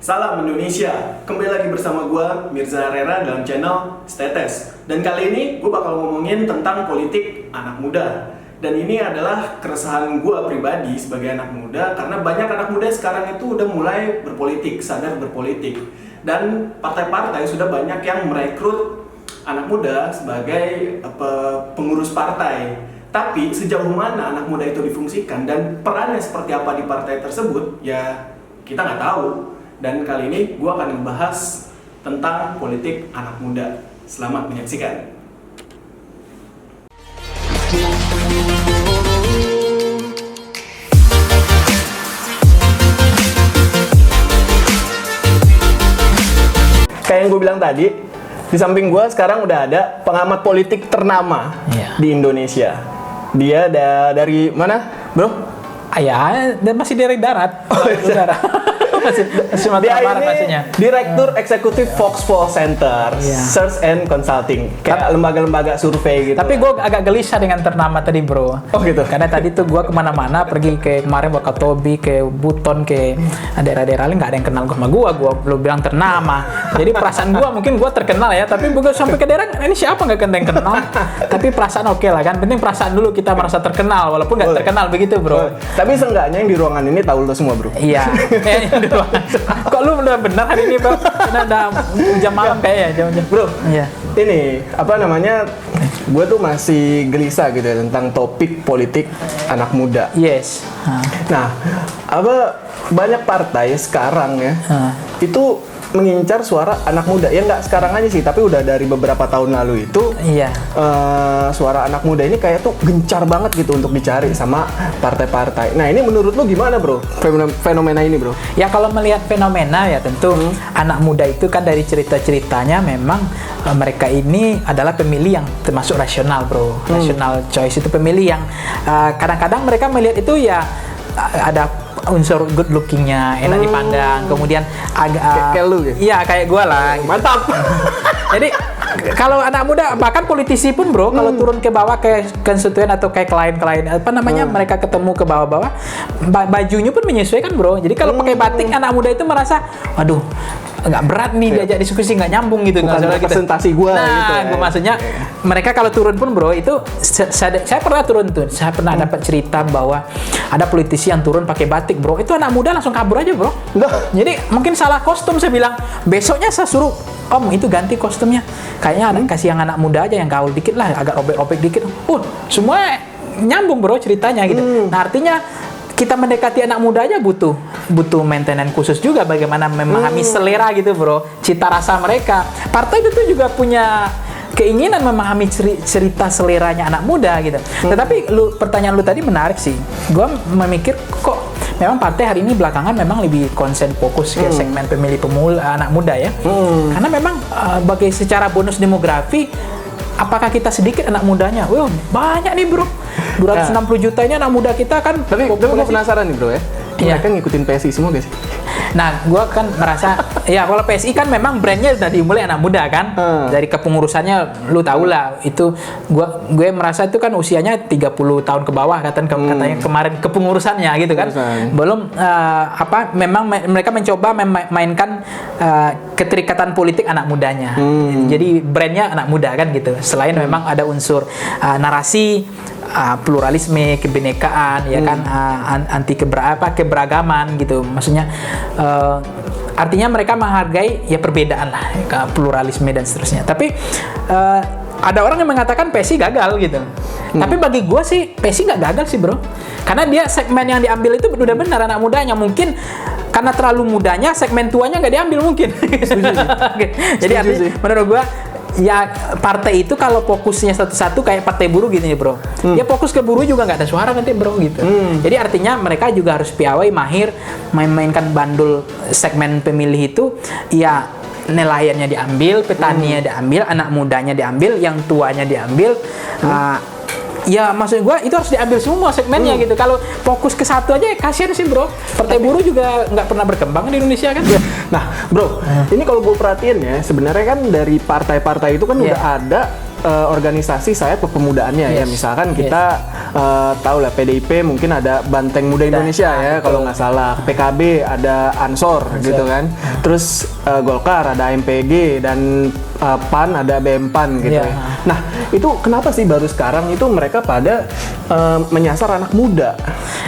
Salam Indonesia, kembali lagi bersama gue Mirza Rera dalam channel Stetes. Dan kali ini gue bakal ngomongin tentang politik anak muda. Dan ini adalah keresahan gue pribadi sebagai anak muda, karena banyak anak muda sekarang itu udah mulai berpolitik, sadar berpolitik. Dan partai-partai sudah banyak yang merekrut anak muda sebagai pengurus partai. Tapi sejauh mana anak muda itu difungsikan dan perannya seperti apa di partai tersebut, ya kita nggak tahu. Dan kali ini gue akan membahas tentang politik anak muda. Selamat menyaksikan. Kayak yang gue bilang tadi, di samping gue sekarang udah ada pengamat politik ternama di Indonesia. Dia dari mana, bro? Ya, dan masih dari darat. Oh, darat. masih Dia Barat ini pastinya. Direktur Eksekutif Foxpol Center, Search and Consulting, kayak lembaga-lembaga survei gitu. Tapi gue agak gelisah dengan ternama tadi, bro. Oh gitu. Karena tadi tuh gue kemana-mana, pergi ke kemarin Wakatobi, ke Buton, ke daerah-daerah lain, nggak ada yang kenal sama gue belum bilang ternama. Jadi perasaan gue mungkin gue terkenal ya, tapi bukan sampai ke daerah ini siapa nggak ada yang kenal. Tapi perasaan oke lah kan, penting perasaan dulu kita merasa terkenal walaupun nggak terkenal begitu, bro. Tapi seenggaknya yang di ruangan ini tahu lo semua, bro. Iya. Kok lu udah benar hari ini, bro? Karena udah jam malam kayaknya, jam-jam. Bro, iya. Ini apa namanya? Gue tuh masih gelisah gitu ya tentang topik politik anak muda. Yes. Nah, banyak partai sekarang ya itu mengincar suara anak muda. Ya nggak sekarang aja sih, tapi udah dari beberapa tahun lalu itu. Iya. Suara anak muda ini kayak tuh gencar banget gitu untuk dicari sama partai-partai. Nah, ini menurut lu gimana, bro? Fenomena ini, bro? Ya kalau melihat fenomena ya tentu anak muda itu kan dari cerita-ceritanya memang mereka ini adalah pemilih yang termasuk rasional, bro. Rational choice itu pemilih yang kadang-kadang mereka melihat itu ya ada unsur good lookingnya, enak dipandang, kemudian agak kayak lu gitu? Iya, kayak gue lah gitu. Mantap. Jadi kalau anak muda, bahkan politisi pun, bro, kalau turun ke bawah ke konstituen atau kayak klien-klien mereka ketemu ke bawah-bawah, bajunya pun menyesuaikan, bro. Jadi kalau pakai batik, anak muda itu merasa waduh, nggak berat nih diajak diskusi, nggak nyambung gitu. Bukan representasi gue gitu. Nah, gue maksudnya mereka kalau turun pun, bro, itu saya pernah turun tuh. Saya pernah dapat cerita bahwa ada politisi yang turun pakai batik, bro. Itu anak muda langsung kabur aja, bro. Jadi mungkin salah kostum, saya bilang. Besoknya saya suruh, Om, itu ganti kostumnya. Kayaknya kasih yang anak muda aja, yang gaul dikit lah, agak robek-robek dikit. Semua nyambung, bro, ceritanya gitu. Nah, artinya kita mendekati anak muda aja butuh maintenance khusus juga, bagaimana memahami selera gitu, bro, cita rasa mereka. Partai itu juga punya keinginan memahami cerita seleranya anak muda gitu. Tetapi pertanyaan lu tadi menarik sih. Gua memikir kok memang partai hari ini belakangan memang lebih konsen fokus ke segmen pemilih anak muda ya. Karena memang bagi secara bonus demografi, apakah kita sedikit anak mudanya? Wah, banyak nih, bro. 260 juta ini anak muda kita kan. Tapi gue penasaran nih, bro ya. Mereka ngikutin PSI semua gak sih? Nah, gue kan merasa, ya kalau PSI kan memang brandnya udah dimulai anak muda kan. Dari kepengurusannya, lu tau lah. Itu gue merasa itu kan usianya 30 tahun ke bawah, katanya kemarin kepengurusannya gitu kan. Belum, memang mereka mencoba memainkan keterikatan politik anak mudanya. Jadi brandnya anak muda kan gitu. Selain memang ada unsur narasi, pluralisme, kebinekaan, ya kan, anti keberagaman gitu. Maksudnya artinya mereka menghargai ya perbedaan lah, pluralisme dan seterusnya. Tapi ada orang yang mengatakan PSI gagal gitu. Tapi bagi gue sih PSI nggak gagal sih, bro. Karena dia segmen yang diambil itu udah benar anak mudanya. Mungkin karena terlalu mudanya, segmen tuanya nggak diambil mungkin. Jadi artinya menurut gue, ya partai itu kalau fokusnya satu-satu kayak partai buruh gitu ya, bro. Dia fokus ke buruh juga nggak ada suara nanti, bro, gitu. Jadi artinya mereka juga harus piawai, mahir memainkan bandul segmen pemilih itu. Ya nelayannya diambil, petaninya diambil, anak mudanya diambil, yang tuanya diambil. Ya maksud gue itu harus diambil semua segmennya gitu. Kalau fokus ke satu aja kasihan sih, bro. Partai buruh juga nggak pernah berkembang di Indonesia kan. Nah, bro, ini kalau gue perhatiin ya, sebenarnya kan dari partai-partai itu kan udah ada organisasi sayap kepemudaannya ya. Yes. Misalkan Yes. kita tahu lah PDIP mungkin ada Banteng Muda Indonesia ya kalau nggak salah. PKB ada Ansor gitu kan. Terus Golkar ada MPG dan PAN ada BEMPAN gitu Iya. ya. Nah, itu kenapa sih baru sekarang itu mereka pada menyasar anak muda?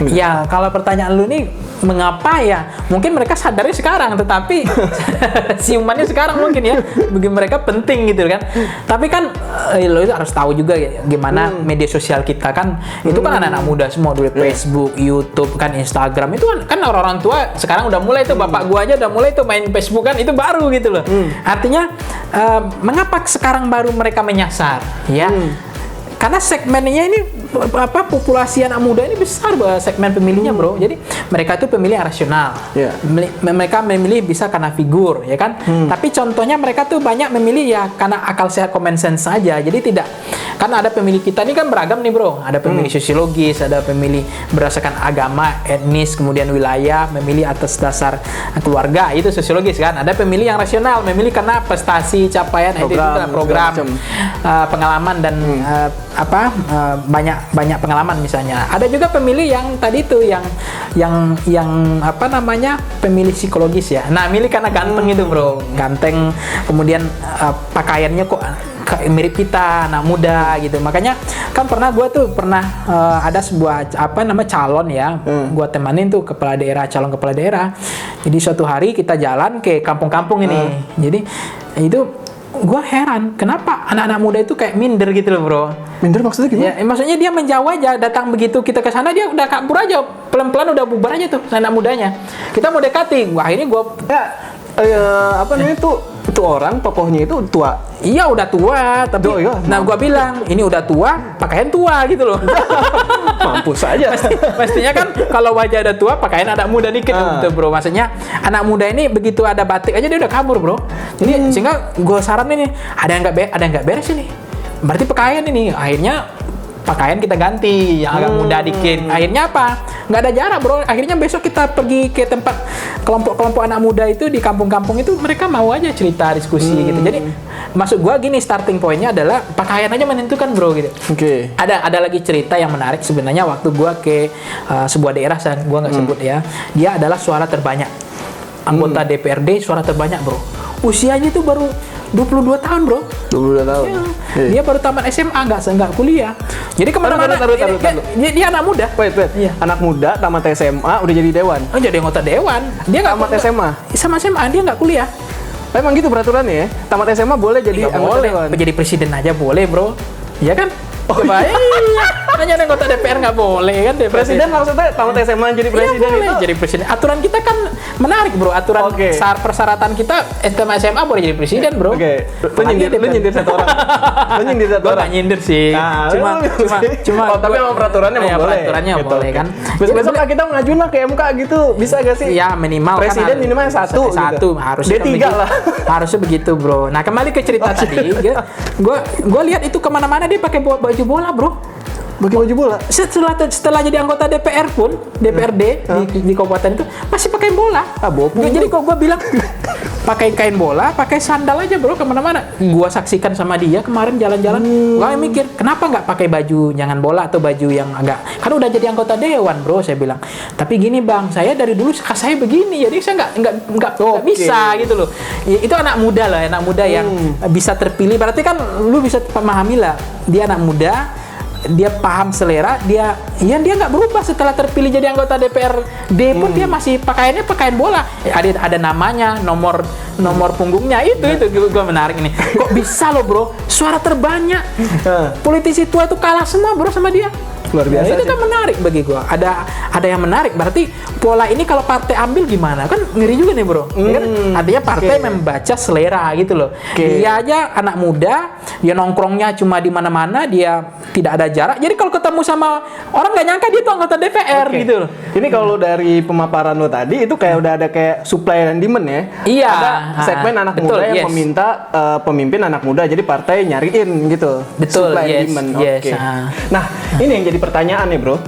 Ya, kalau pertanyaan lu nih mengapa ya? Mungkin mereka sadarnya sekarang, tetapi siumannya sekarang mungkin ya. Bagi mereka penting gitu kan. Tapi kan lo itu harus tahu juga ya, gimana media sosial kita kan itu kan anak-anak muda semua dulu Facebook, YouTube kan, Instagram itu kan orang-orang tua sekarang udah mulai tuh, bapak gua aja udah mulai tuh main Facebook kan, itu baru gitu loh. Artinya mengapa sekarang baru mereka menyasar ya? Karena segmennya ini populasi anak muda ini besar segmen pemilihnya bro. Jadi mereka itu pemilih yang rasional. Yeah. Mereka memilih bisa karena figur ya kan. Tapi contohnya mereka tuh banyak memilih ya karena akal sehat, common sense saja. Jadi tidak, karena ada pemilih kita ini kan beragam nih bro. Ada pemilih sosiologis, ada pemilih berdasarkan agama, etnis, kemudian wilayah, memilih atas dasar keluarga, itu sosiologis kan. Ada pemilih yang rasional, memilih karena prestasi, capaian, program, pengalaman dan banyak pengalaman misalnya. Ada juga pemilih yang tadi tuh yang apa namanya, pemilih psikologis ya. Nah, milih karena ganteng itu bro, ganteng, kemudian pakaiannya kok mirip kita, anak muda gitu. Makanya kan pernah ada sebuah calon ya, gua temanin tuh calon kepala daerah. Jadi suatu hari kita jalan ke kampung-kampung ini. Jadi itu gua heran kenapa anak-anak muda itu kayak minder gitu loh bro. Minder maksudnya gimana? Ya, maksudnya dia menjauh aja, datang begitu kita ke sana dia udah kabur aja, pelan-pelan udah bubar aja tuh anak mudanya. Kita mau dekati, wah ini gua apa namanya itu orang tokohnya itu tua. Iya udah tua, tapi nah gua bilang ini udah tua, pakaian tua gitu loh. Mampus aja. Pastinya kan kalau wajah ada tua, pakaian anak muda dikit gitu bro. Maksudnya anak muda ini begitu ada batik aja dia udah kabur bro. Jadi sehingga gua saranin nih, ada yang nggak beres ini. Berarti pakaian ini, akhirnya pakaian kita ganti yang agak muda dikit. Akhirnya apa? Nggak ada jarak bro. Akhirnya besok kita pergi ke tempat kelompok-kelompok anak muda itu di kampung-kampung itu, mereka mau aja cerita, diskusi gitu. Jadi maksud gua gini, starting pointnya adalah pakaian aja menentukan bro gitu. Oke. Ada lagi cerita yang menarik sebenarnya waktu gua ke sebuah daerah, gua nggak sebut ya. Dia adalah suara terbanyak anggota DPRD, suara terbanyak bro. Usianya itu baru 22 tahun bro. 22 tahun. Ya. Dia baru tamat SMA, nggak kuliah. Jadi kemana-mana. Taruh. Dia anak muda. Wait. Iya. Anak muda tamat SMA udah jadi dewan. Oh, jadi anggota dewan. Dia nggak Tamat SMA. Sama SMA dia nggak kuliah. Emang gitu peraturannya ya? Tamat SMA boleh jadi Nggak anggota boleh. dewan. Jadi presiden aja boleh bro. Iya kan? Coba iya. Hanya anggota DPR nggak boleh kan? Presiden maksudnya tamat SMA jadi presiden boleh itu? jadi presiden. Aturan kita kan menarik bro. Aturan persyaratan kita SMA boleh jadi presiden bro. Oke. Lu nyindir satu orang. Lu nyindir satu Gua orang. nggak nyindir sih. Nah, Cuma. tapi emang peraturannya mau boleh. Peraturannya Gitu, boleh oke. kan. Besok kita ngajuin lah ke MK gitu, bisa gak sih? Ya minimal presiden kan minimal satu gitu. Harusnya D3 kan lah. Harusnya begitu bro. Nah kembali ke cerita tadi, gue lihat itu kemana-mana dia pakai baju bola bro. Pakai baju bola. Setelah jadi anggota DPR pun, DPRD di kabupaten itu masih pakai bola. Jadi kok gue bilang pakai kain bola, pakai sandal aja bro kemana-mana. Gue saksikan sama dia kemarin jalan-jalan. Gue mikir kenapa nggak pakai baju jangan bola atau baju yang agak, kan udah jadi anggota dewan bro. Saya bilang, tapi gini bang, saya dari dulu saya begini, jadi saya nggak bisa gitu loh. Itu anak muda lah, anak muda yang bisa terpilih. Berarti kan lu bisa memahami lah, dia anak muda. Dia paham selera, dia nggak berubah setelah terpilih jadi anggota DPRD pun dia masih pakaiannya pakaian bola. Ada namanya, nomor punggungnya itu gue menarik ini. Kok bisa loh bro, suara terbanyak. Politisi tua itu kalah semua bro sama dia. Luar biasa. Itu kan menarik bagi gue. Ada yang menarik. Berarti pola ini kalau partai ambil gimana? Kan ngeri juga nih bro. Kan? Artinya partai membaca selera gitu loh. Dia aja anak muda, dia nongkrongnya cuma di mana-mana, dia tidak ada jarak. Jadi kalau ketemu sama orang nggak nyangka dia tuh anggota DPR gitu loh. Ini kalau dari pemaparan lo tadi itu kayak udah ada kayak supply dan demand ya. Iya. Ada segmen anak muda yang meminta pemimpin anak muda, jadi partai nyariin gitu. Betul. Supply and demand. Yes. Nah, ini yang jadi pertanyaan nih bro.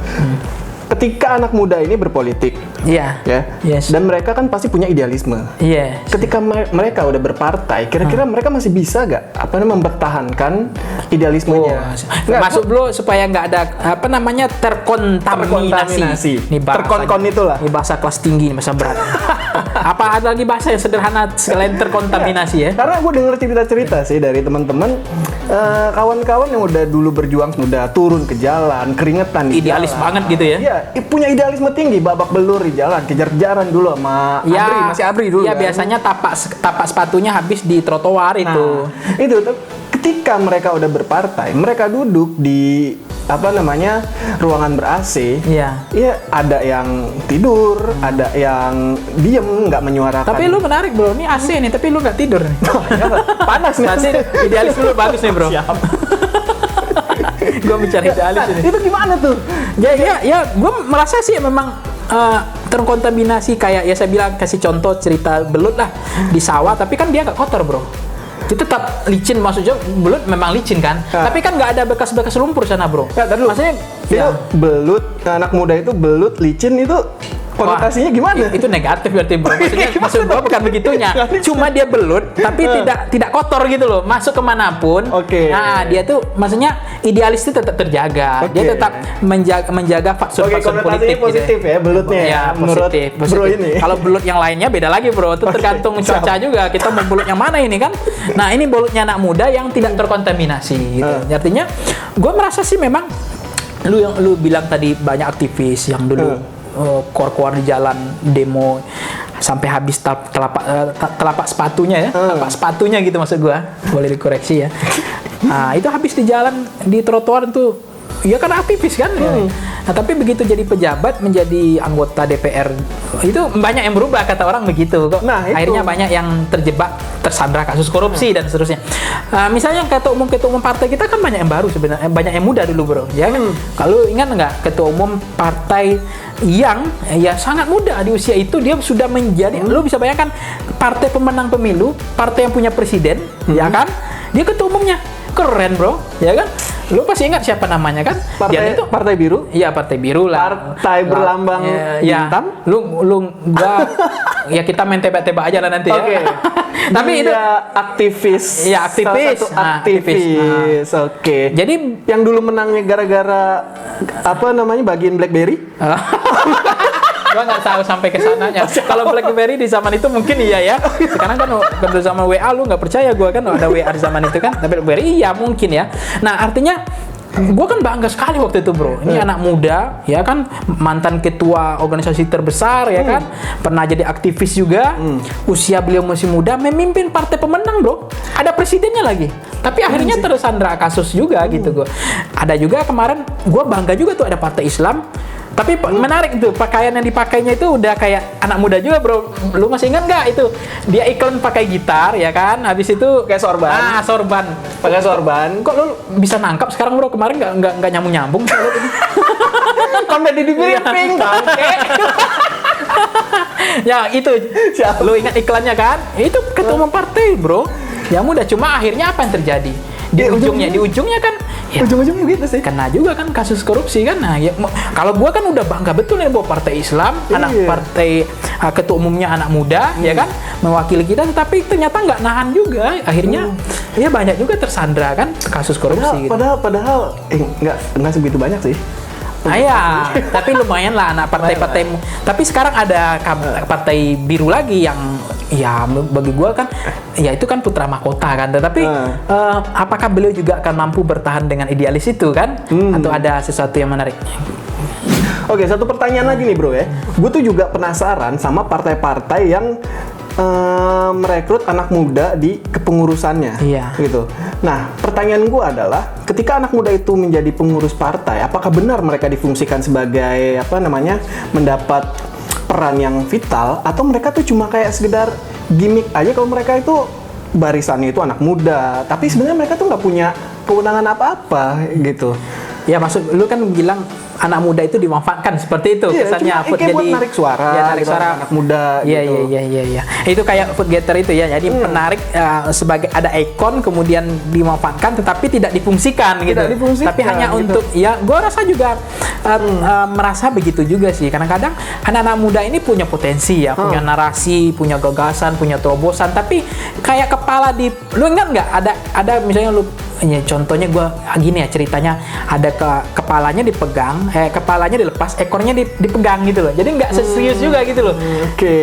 ketika anak muda ini berpolitik, Iya. ya, Yes. dan mereka kan pasti punya idealisme. Iya. Ketika mereka udah berpartai, kira-kira mereka masih bisa nggak mempertahankan idealismenya? Nggak, Masuk dulu supaya nggak ada terkontaminasi. Ini bahasa Terkon-kon itulah. Ini bahasa kelas tinggi, ini bahasa berat. Apa ada lagi bahasa yang sederhana selain terkontaminasi ya? Karena gue denger cerita-cerita sih dari teman-teman, kawan-kawan yang udah dulu berjuang, udah turun ke jalan, keringetan di Idealis jalan. banget gitu ya? Iya, punya idealisme tinggi, babak belur di jalan, kejar-kejaran dulu sama Abri, masih Abri dulu. Ya kan? biasanya tapak sepatunya habis di trotoar itu. Nah, itu tuh ketika mereka udah berpartai, mereka duduk di ruangan ber-AC. Iya. Iya, ada yang tidur, ada yang diem nggak menyuarakan. Tapi lu menarik bro, ini AC nih, tapi lu nggak tidur nih. panas nih. Berarti idealis lu bagus nih bro. Siap. Gue bicara idealis ini. Itu gimana tuh? Ya, gue merasa sih memang terkontaminasi kayak ya saya bilang kasih contoh cerita belut lah di sawah, tapi kan dia nggak kotor bro. Itu tetap licin, maksudnya belut memang licin kan, tapi kan nggak ada bekas-bekas lumpur sana bro. Maksudnya itu belut, anak muda itu belut licin itu konotasinya gimana? Itu negatif berarti bro. Maksud gua bukan begitunya. Cuma dia belut tapi tidak kotor gitu loh. Masuk kemanapun. Oke. Nah dia tuh maksudnya idealis itu tetap terjaga. Oke. Dia tetap menjaga fatsun-fatsun politik positif gitu. ya belutnya ya. Menurut positif. bro ini. Kalau belut yang lainnya beda lagi bro. Itu tergantung cuaca juga. Kita mau belut yang mana ini kan. Nah ini belutnya anak muda yang tidak terkontaminasi gitu. Artinya gue merasa sih memang lu bilang tadi banyak aktivis yang dulu keluar di jalan demo sampai habis telapak sepatunya ya, telapak sepatunya gitu maksud gua, boleh dikoreksi ya. Nah itu habis di jalan di trotoar tuh, ya kan aktivis kan. Ya. Nah tapi begitu jadi pejabat, menjadi anggota DPR itu banyak yang berubah kata orang begitu kok. Nah, itu. Akhirnya banyak yang terjebak, tersandra kasus korupsi dan seterusnya. Misalnya ketua umum partai kita kan banyak yang baru sebenarnya, banyak yang muda dulu bro. Ya kan? Kalau ingat nggak ketua umum partai yang ya sangat muda di usia itu dia sudah menjadi, lu bisa bayangkan partai pemenang pemilu, partai yang punya presiden, ya kan? Dia ketua umumnya keren bro, ya kan? Lu pasti ingat siapa namanya kan? Partai itu Partai Biru? Iya Partai Biru lah. Partai berlambang bintang? Lu gua ya kita main tebak-tebak aja lah nanti ya. Oke. Tapi itu aktivis. Iya, aktivis. Salah satu aktivis. Oke. Jadi yang dulu menangnya gara-gara bagian BlackBerry? gua nggak tahu sampai ke sananya. Kalau BlackBerry di zaman itu mungkin iya ya. Sekarang kan udah zaman WA, lu nggak percaya gua kan ada WA di zaman itu kan. Tapi BlackBerry iya mungkin ya. Nah artinya gue kan bangga sekali waktu itu bro. Ini anak muda ya kan, mantan ketua organisasi terbesar ya kan, pernah jadi aktivis juga. Usia beliau masih muda, memimpin partai pemenang bro. Ada presidennya lagi. Tapi akhirnya tersandra kasus juga gitu gue. Ada juga kemarin gue bangga juga tuh ada partai Islam. Tapi menarik tuh, pakaian yang dipakainya itu udah kayak anak muda juga bro. Lu masih ingat nggak itu? Dia iklan pakai gitar ya kan, habis itu kayak sorban. Sorban. Pakai sorban. Kok lu bisa nangkap sekarang bro? Kemarin nggak nyambung Sampai di briefing bangke. Ya itu. Lu ingat iklannya kan? Itu ketua umum partai bro. Ya mudah, cuma akhirnya apa yang terjadi? Di ujungnya kan ya, ujung-ujungnya gitu sih. kena juga kan kasus korupsi kan. Nah, ya, kalau gua kan udah bangga betul nih bahwa partai Islam, anak partai ketua umumnya anak muda, ya kan, mewakili kita, tapi ternyata nggak nahan juga. Akhirnya ya banyak juga tersandra kan kasus korupsi. Padahal nggak segitu banyak sih. Nah ya, tapi lumayan lah anak partai-partai. Tapi sekarang ada partai biru lagi yang ya bagi gua kan ya itu kan putra mahkota kan. Tetapi apakah beliau juga akan mampu bertahan dengan idealis itu kan? Atau ada sesuatu yang menarik? Oke, satu pertanyaan lagi nih bro ya. Gue tuh juga penasaran sama partai-partai yang merekrut anak muda di kepengurusannya, gitu. Nah, pertanyaan gue adalah, ketika anak muda itu menjadi pengurus partai, apakah benar mereka difungsikan sebagai mendapat peran yang vital, atau mereka tuh cuma kayak sekedar gimmick aja kalau mereka itu barisannya itu anak muda, tapi sebenarnya mereka tuh nggak punya kewenangan apa-apa gitu. Ya maksud lu kan bilang anak muda itu dimanfaatkan seperti itu kesannya cuma kayak buat narik suara, ya, narik gitu, suara anak muda iya, gitu. iya. Itu kayak food getter itu ya. Jadi penarik sebagai ada ikon kemudian dimanfaatkan tetapi tidak difungsikan gitu. Tapi hanya gitu. untuk ya gua rasa juga merasa begitu juga sih. Kadang-kadang anak-anak muda ini punya potensi ya, punya narasi, punya gagasan, punya terobosan tapi kayak kepala di lu ingat nggak ada misalnya lu ya, contohnya gue gini ya ceritanya ada kepalanya dipegang, kepalanya dilepas, ekornya dipegang gitu loh. Jadi nggak serius juga gitu loh. Oke.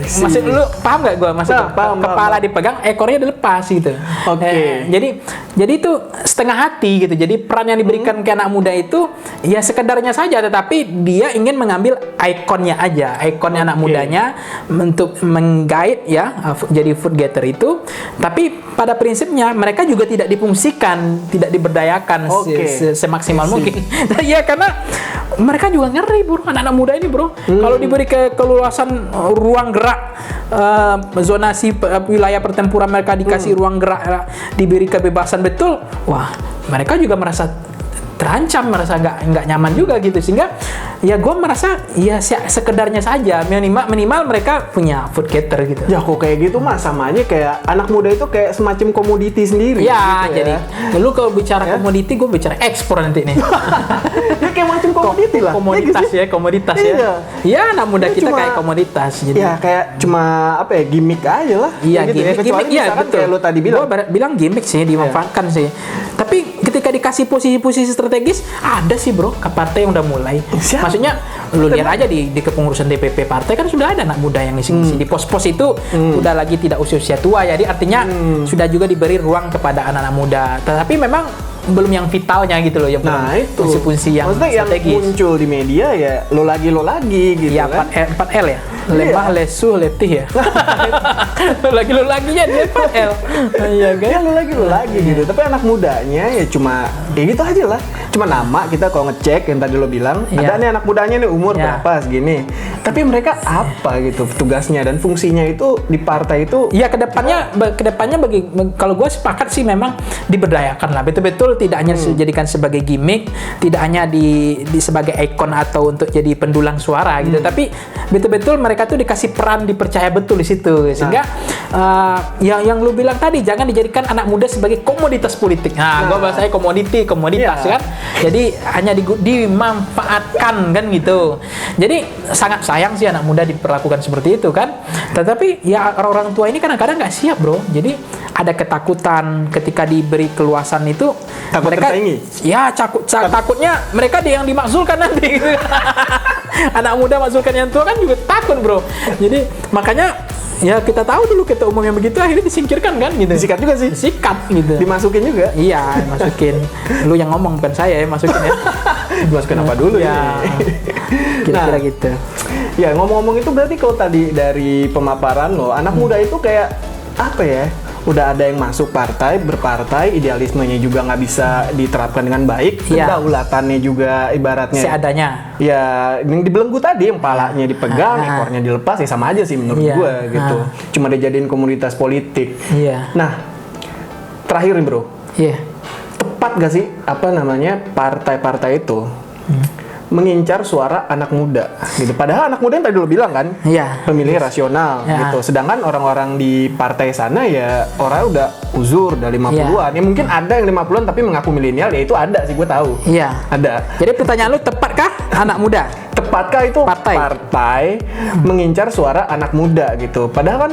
Maksud lu paham nggak gue maksud kepala dipegang, ekornya dilepas gitu. Oke. Jadi itu setengah hati gitu. Jadi peran yang diberikan ke anak muda itu ya sekedarnya saja, tetapi dia ingin mengambil ikonnya aja, ikonnya anak mudanya untuk menggait ya jadi food getter itu. Tapi pada prinsipnya mereka juga tidak difungsikan, tidak diberdayakan semaksimal mungkin. Ya karena mereka juga ngeri bro, anak-anak muda ini bro. Kalau diberi keluasan ruang gerak, zonasi wilayah pertempuran mereka dikasih ruang gerak, diberi kebebasan betul, wah mereka juga merasa terancam, merasa nggak nyaman juga gitu, sehingga ya gue merasa ya sekedarnya saja, minimal mereka punya food getter gitu. Ya kok kayak gitu mah sama aja kayak anak muda itu kayak semacam komoditi sendiri ya gitu jadi lu kalau bicara komoditi, gue bicara ekspor nanti nih. Ya kayak macam komoditi lah komoditas ya ya anak muda kita kayak komoditas jadi ya kayak cuma apa ya, gimmick aja lah iya gitu gimmick ya betul, kayak lu tadi bilang. Gue bilang gimmick sih, dimanfaatkan sih, tapi ketika dikasih posisi-posisi strategis ada sih bro, ke partai yang udah mulai. Maksudnya lu lihat aja di kepengurusan DPP partai kan sudah ada anak muda yang ngisi-ngisi di pos-pos itu, udah lagi tidak usia tua, jadi artinya sudah juga diberi ruang kepada anak-anak muda, tetapi memang belum yang vitalnya gitu loh, yang itu fungsi-fungsi yang maksudnya strategis. Yang muncul di media ya lo lagi gitu ya, kan. 4L ya, lemah, lesu, letih ya. Lo laginya dia 4L. Iya kan? Ya lo lagi gitu. Tapi anak mudanya ya cuma kayak gitu aja lah. Cuma nama kita kalau ngecek yang tadi lo bilang, ada nih anak mudanya nih umur berapa segini. Tapi mereka apa gitu tugasnya dan fungsinya itu di partai itu? Ya kedepannya bagi kalau gue sepakat sih memang diberdayakan lah, betul-betul tidak hanya dijadikan sebagai gimmick, tidak hanya di sebagai ikon atau untuk jadi pendulang suara gitu, tapi betul-betul mereka tuh dikasih peran, dipercaya betul di situ, sehingga yang lu bilang tadi jangan dijadikan anak muda sebagai komoditas politik. Gue bahasanya komoditas kan, jadi hanya dimanfaatkan kan gitu. Jadi sangat sayang sih anak muda diperlakukan seperti itu kan, tetapi ya orang tua ini kadang-kadang nggak siap bro, jadi ada ketakutan ketika diberi keluasan itu. Takut mereka tersaingi? Ya takutnya mereka yang dimakzulkan nanti gitu. Anak muda makzulkan yang tua kan juga takut bro. Jadi makanya ya kita tahu dulu ketua umum yang begitu akhirnya disingkirkan kan gitu. Disikat juga sih. Disikat gitu. Dimasukin juga. Iya, masukin. Lu yang ngomong bukan saya ya, masukin ya. Dimasukin apa dulu ya? Kira-kira gitu. Ya ngomong-ngomong itu berarti kalau tadi dari pemaparan lo, anak muda itu kayak apa ya? Udah ada yang masuk partai, berpartai, idealismenya juga nggak bisa diterapkan dengan baik, kedaulatannya juga ibaratnya seadanya. Ya, yang dibelenggu tadi, yang palanya dipegang, ekornya dilepas, ya sama aja sih menurut gue gitu. Cuma dijadiin komunitas politik. Nah, terakhir nih bro, tepat gak sih apa namanya partai-partai itu mengincar suara anak muda gitu. Padahal anak muda yang tadi lo bilang kan, pemilih rasional gitu. Sedangkan orang-orang di partai sana ya orang udah uzur, udah 50-an. Ya mungkin ada yang 50-an tapi mengaku milenial, ya itu ada sih, gue tahu. Ada. Jadi pertanyaan lu, tepatkah anak muda? Tepatkah itu partai mengincar suara anak muda gitu. Padahal kan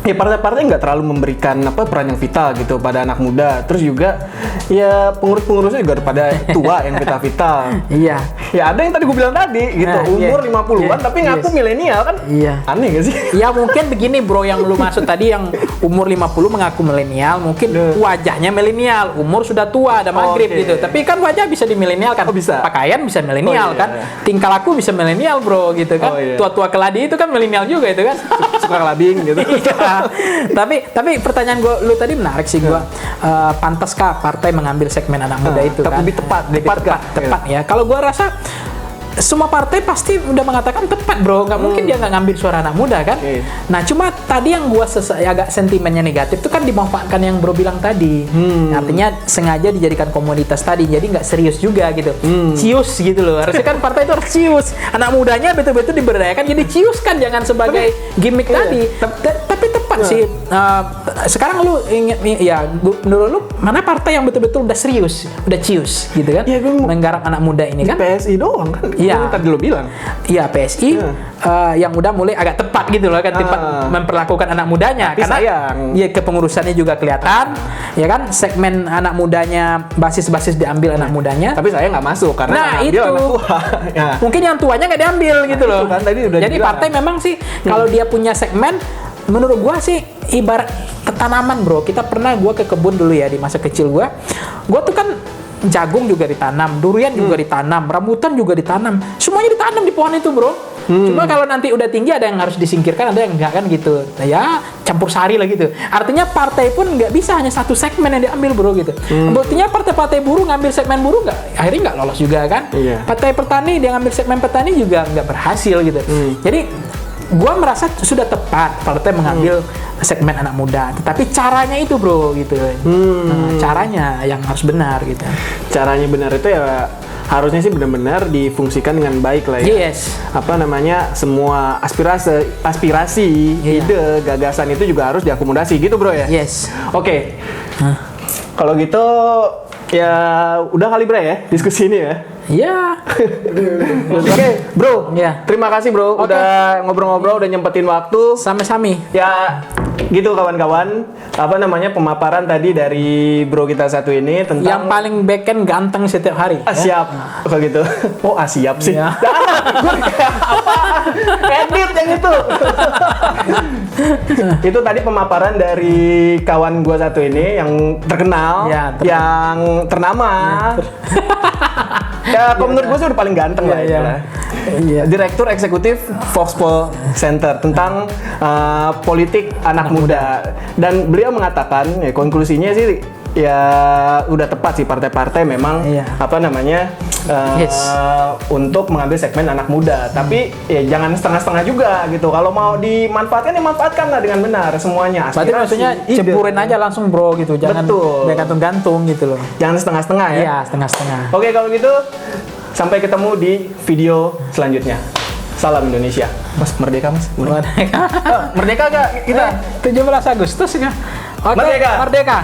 ya partai-partai nggak terlalu memberikan peran yang vital gitu pada anak muda. Terus juga ya pengurus-pengurusnya juga pada tua yang vital. Ya ada yang tadi gue bilang tadi gitu, umur 50-an tapi ngaku milenial kan. Aneh gak sih? Ya mungkin begini bro, yang lu maksud tadi yang umur 50 mengaku milenial, mungkin wajahnya milenial, umur sudah tua, ada maghrib gitu. Tapi kan wajah bisa di milenial kan. Bisa. Pakaian bisa milenial kan. Tingkah laku bisa milenial bro gitu kan. Tua-tua keladi itu kan milenial juga itu kan. Suka kelabing gitu. Tapi pertanyaan lu tadi menarik sih gua. Pantaskah partai mengambil segmen anak muda itu kan? Lebih tepat ya. Kalau gua rasa semua partai pasti udah mengatakan tepat bro, nggak mungkin dia nggak ngambil suara anak muda kan. Nah cuma tadi yang gua agak sentimennya negatif itu kan dimanfaatkan yang bro bilang tadi. Artinya sengaja dijadikan komoditas tadi, jadi nggak serius juga gitu. Cius gitu loh, harusnya kan partai itu harus cius, anak mudanya betul-betul diberdayakan, jadi cius kan, jangan sebagai gimmick tadi. Tapi tepat sih. Sekarang lu ingat ya, menurut lu mana partai yang betul-betul udah serius, udah cius gitu kan, menggarap anak muda ini kan? PSI doang kan. Iya, tadi lo bilang. Iya, PSI yang udah mulai agak tepat gitu loh kan, tepat memperlakukan anak mudanya. Tapi karena sayang, ya kepengurusannya juga kelihatan, ya kan, segmen anak mudanya, basis-basis diambil anak mudanya. Tapi saya nggak masuk karena itu anak tua. Ya. Mungkin yang tuanya nggak diambil gitu loh. Kan, tadi udah jadi dibilang, partai memang sih kalau dia punya segmen, menurut gua sih ibarat tanaman bro. Kita pernah, gua ke kebun dulu ya di masa kecil gua tuh kan jagung juga ditanam, durian juga ditanam, rambutan juga ditanam, semuanya ditanam di pohon itu bro. Cuma kalau nanti udah tinggi ada yang harus disingkirkan, ada yang enggak kan gitu. Nah, ya campur sari lah gitu. Artinya partai pun nggak bisa hanya satu segmen yang diambil bro gitu. Buktinya partai-partai buruh ngambil segmen buruh akhirnya nggak lolos juga kan. Partai petani dia ngambil segmen petani juga nggak berhasil gitu. Jadi gua merasa sudah tepat partai mengambil segmen anak muda, tetapi caranya itu bro gitu. Caranya yang harus benar gitu. Caranya benar itu ya harusnya sih benar-benar difungsikan dengan baik lah ya. Apa namanya, semua aspirasi, ide, gagasan itu juga harus diakomodasi gitu bro ya. Oke. Kalau gitu ya udah kali bro ya diskusi ini ya. Oke, bro. Terima kasih bro, udah ngobrol-ngobrol, udah nyempetin waktu. Sama-sami. Ya, gitu kawan-kawan. Apa namanya, pemaparan tadi dari bro kita satu ini tentang yang paling beken ganteng setiap hari. Siap. Kalau gitu. Oh, siap sih. Edit yang itu. Itu tadi pemaparan dari kawan gua satu ini yang terkenal, yang ternama. Ya, kalau menurut gue sih udah paling ganteng lah. Direktur Eksekutif Voxpol Center tentang politik anak muda. Dan beliau mengatakan, ya, konklusinya sih ya udah tepat sih, partai-partai memang apa namanya untuk mengambil segmen anak muda. Tapi ya jangan setengah-setengah juga gitu. Kalau mau dimanfaatkan ya manfaatkanlah dengan benar semuanya. Berarti maksudnya ceburin aja langsung bro gitu. Jangan gantung-gantung gitu loh. Jangan setengah-setengah ya. Iya, setengah-setengah. Oke, kalau gitu sampai ketemu di video selanjutnya. Salam Indonesia. Mas, merdeka mas? Merdeka. Merdeka gak kita? 17 Agustus ya. Merdeka. Merdeka.